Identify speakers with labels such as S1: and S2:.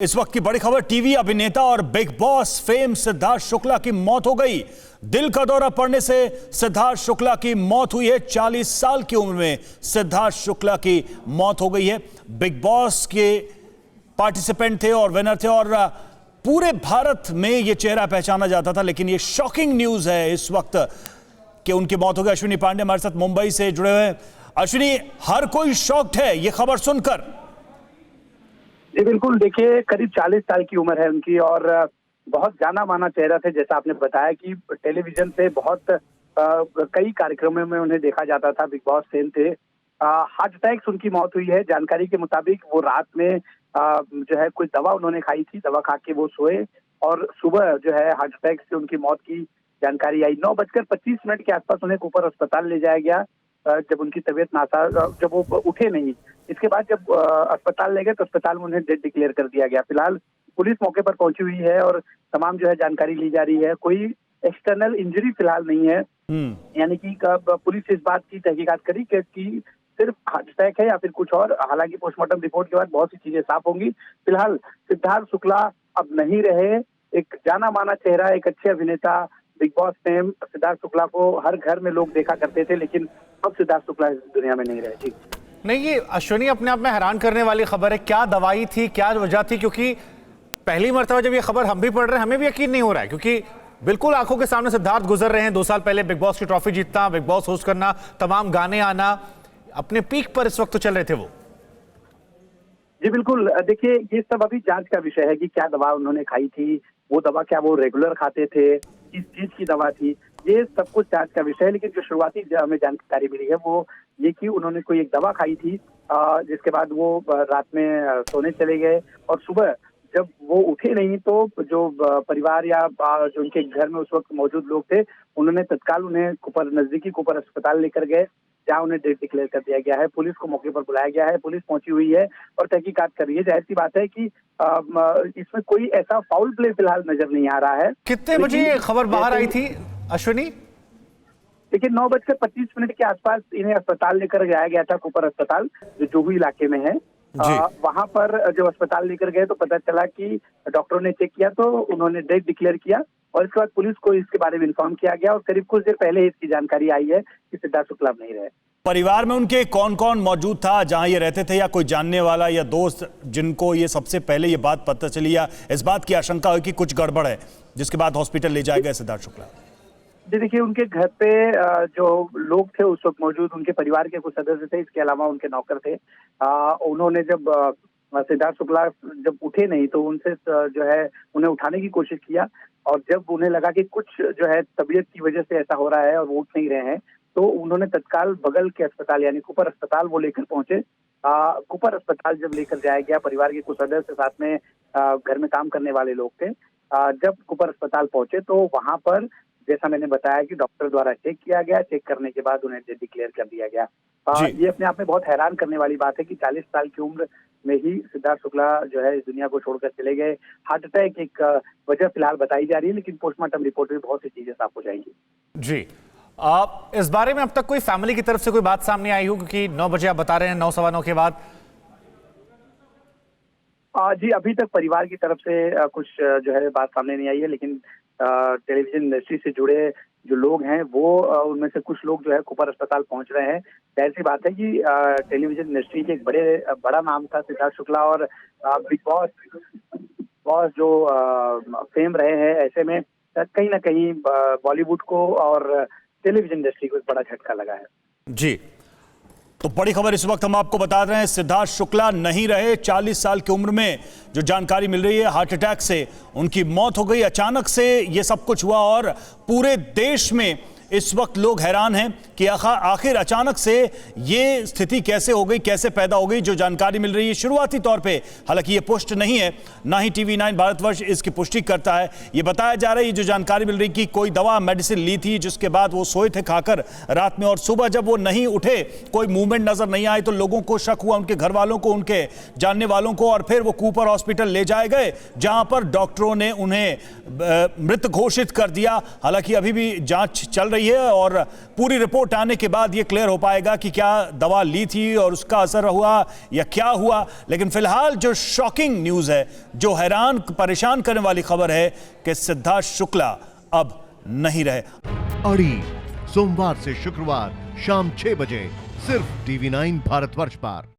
S1: इस वक्त की बड़ी खबर, टीवी अभिनेता और big boss fame Siddharth Shukla की मौत हो गई। दिल का दौरा पड़ने से सिद्धार्थ शुक्ला की मौत हुई है। 40 साल की उम्र में सिद्धार्थ शुक्ला की मौत हो गई है। बिग बॉस के पार्टिसिपेंट थे और विनर थे और पूरे भारत में यह चेहरा पहचाना जाता था, लेकिन यह शॉकिंग न्यूज है इस वक्त कि उनकी मौत हो गई। अश्विनी पांडे हमारे साथ मुंबई से जुड़े हुए हैं। अश्विनी, हर कोई शॉक्ड है यह खबर सुनकर।
S2: जी बिल्कुल, देखिए करीब 40 साल की उम्र है उनकी और बहुत जाना माना चेहरा थे। जैसा आपने बताया कि टेलीविजन पे बहुत कई कार्यक्रमों में उन्हें देखा जाता था, बिग बॉस फेम थे। हार्ट अटैक से उनकी मौत हुई है। जानकारी के मुताबिक वो रात में जो है कोई दवा उन्होंने खाई थी, दवा खा के वो सोए और सुबह जो है हार्ट अटैक से उनकी मौत की जानकारी आई। 9:25 के आसपास उन्हें कुपर अस्पताल ले जाया गया जब उनकी तबीयत जब वो उठे नहीं। इसके बाद जब अस्पताल ले गए तो अस्पताल में उन्हें डेड डिक्लेयर कर दिया गया। फिलहाल पुलिस मौके पर पहुंची हुई है और तमाम जो है जानकारी ली जा रही है। कोई एक्सटर्नल इंजरी फिलहाल नहीं है, यानी कि पुलिस इस बात की तहकीकात करी कि सिर्फ हार्ट अटैक है या फिर कुछ और। हालांकि पोस्टमार्टम रिपोर्ट के बाद बहुत सी चीजें साफ होंगी। फिलहाल सिद्धार्थ शुक्ला अब नहीं रहे। एक जाना माना चेहरा, एक अच्छे अभिनेता, big boss fame Siddharth Shukla को हर घर में लोग देखा करते थे, लेकिन अब सिद्धार्थ शुक्ला इस दुनिया में नहीं रहे। जी
S3: नहीं, ये अश्विनी अपने आप में हैरान करने वाली खबर है। क्या दवाई थी, क्या वजह थी? क्योंकि पहली मर्तबा जब ये खबर हम भी पढ़ रहे हैं, हमें भी यकीन नहीं हो रहा है, क्योंकि बिल्कुल आंखों के सामने सिद्धार्थ गुजर रहे हैं। 2 साल पहले बिग बॉस की ट्रॉफी जीतना, बिग बॉस होस्ट करना, तमाम गाने आना, अपने पीक पर इस वक्त तो चल रहे थे वो।
S2: जी बिल्कुल, देखिए ये सब अभी जांच का विषय है कि क्या दवा उन्होंने खाई थी, वो दवा क्या वो रेगुलर खाते थे, किस चीज की दवा थी, ये सब कुछ जांच का विषय है। लेकिन जो शुरुआती हमें जानकारी मिली है वो ये कि उन्होंने कोई एक दवा खाई थी, जिसके बाद वो रात में सोने चले गए और सुबह जब वो उठे नहीं तो जो परिवार या जो उनके घर में उस वक्त मौजूद लोग थे, उन्होंने तत्काल उन्हें नजदीकी कुपर अस्पताल लेकर गए, जहाँ उन्हें डेथ डिक्लेयर कर दिया गया है। पुलिस को मौके पर बुलाया गया है, पुलिस पहुंची हुई है और तहकीकात कर रही है। जाहिर सी बात है कि इसमें कोई ऐसा फाउल प्ले फिलहाल नजर नहीं आ रहा है।
S3: कितने बजे ये खबर बाहर आई थी अश्विनी?
S2: देखिए 9:25 के आसपास इन्हें अस्पताल लेकर जाया गया था, कुपर अस्पताल जो जोहू इलाके में है। वहां पर जब अस्पताल लेकर गए तो पता चला कि डॉक्टरों ने चेक किया तो उन्होंने डेथ डिक्लेयर किया और इसके बाद पुलिस को इसके बारे में इन्फॉर्म किया गया और करीब कुछ देर पहले इसकी जानकारी आई है कि सिद्धार्थ शुक्ला नहीं रहे।
S1: परिवार में उनके कौन कौन मौजूद था जहां ये रहते थे, या कोई जानने वाला या दोस्त जिनको ये सबसे पहले ये बात पता चली या इस बात की आशंका हुई कि कुछ गड़बड़ है, जिसके बाद हॉस्पिटल ले जाया गया सिद्धार्थ शुक्ला?
S2: जी देखिए, उनके घर पे जो लोग थे उस वक्त मौजूद, उनके परिवार के कुछ सदस्य थे, इसके अलावा उनके नौकर थे। उन्होंने जब सिद्धार्थ शुक्ला जब उठे नहीं तो उनसे जो है उन्हें उठाने की कोशिश किया और जब उन्हें लगा कि कुछ जो है तबीयत की वजह से ऐसा हो रहा है और वो उठ नहीं रहे हैं तो उन्होंने तत्काल बगल के अस्पताल यानी कुपर अस्पताल वो लेकर पहुंचे। कुपर अस्पताल जब लेकर जाया गया, परिवार के कुछ सदस्य साथ में घर में काम करने वाले लोग थे। जब कुपर अस्पताल पहुंचे तो वहां पर जैसा मैंने बताया कि डॉक्टर द्वारा चेक किया गया, चेक करने के बाद उन्हें डिक्लेयर कर दिया गया। ये अपने आप में बहुत हैरान करने वाली बात है कि 40 साल की उम्र में ही सिद्धार्थ शुक्ला जो है इस दुनिया को छोड़कर चले गए। हार्ट अटैक एक वजह फिलहाल बताई जा रही है, लेकिन पोस्टमार्टम रिपोर्ट में बहुत सी चीजें साफ हो जाएंगी।
S3: जी, इस बारे में अब तक कोई फैमिली की तरफ से कोई बात सामने आई हो? क्योंकि 9 बजे आप बता रहे हैं, 9 सवा 9 के बाद।
S2: जी अभी तक परिवार की तरफ से कुछ जो है बात सामने नहीं आई है, लेकिन टेलीविजन इंडस्ट्री से जुड़े जो लोग हैं वो उनमें से कुछ लोग जो है कुपर अस्पताल पहुंच रहे हैं। जाहिर सी बात है कि टेलीविजन इंडस्ट्री के एक बड़ा नाम था सिद्धार्थ शुक्ला और बिग बॉस जो फेम रहे हैं, ऐसे में कहीं ना कहीं बॉलीवुड को और टेलीविजन इंडस्ट्री को एक बड़ा झटका लगा है।
S1: जी, तो बड़ी खबर इस वक्त हम आपको बता रहे हैं, सिद्धार्थ शुक्ला नहीं रहे। 40 साल की उम्र में जो जानकारी मिल रही है, हार्ट अटैक से उनकी मौत हो गई। अचानक से ये सब कुछ हुआ और पूरे देश में इस वक्त लोग हैरान हैं कि आखिर अचानक से ये स्थिति कैसे हो गई, कैसे पैदा हो गई। जो जानकारी मिल रही है शुरुआती तौर पे, हालांकि ये पुष्ट नहीं है, ना ही TV9 भारतवर्ष इसकी पुष्टि करता है। ये बताया जा रहा है, ये जो जानकारी मिल रही कि कोई दवा मेडिसिन ली थी जिसके बाद वो सोए थे खाकर रात में और सुबह जब वो नहीं उठे, कोई मूवमेंट नजर नहीं आए तो लोगों को शक हुआ, उनके घर वालों को, उनके जानने वालों को, और फिर वो कूपर हॉस्पिटल ले जाए गए जहां पर डॉक्टरों ने उन्हें मृत घोषित कर दिया। हालांकि अभी भी जांच चल रही रही है और पूरी रिपोर्ट आने के बाद ये क्लियर हो पाएगा कि क्या दवा ली थी और उसका असर हुआ या क्या हुआ। लेकिन फिलहाल जो शॉकिंग न्यूज है, जो हैरान परेशान करने वाली खबर है कि सिद्धार्थ शुक्ला अब नहीं रहे।
S4: अड़ी सोमवार से शुक्रवार शाम 6 बजे सिर्फ TV9 भारतवर्ष पर।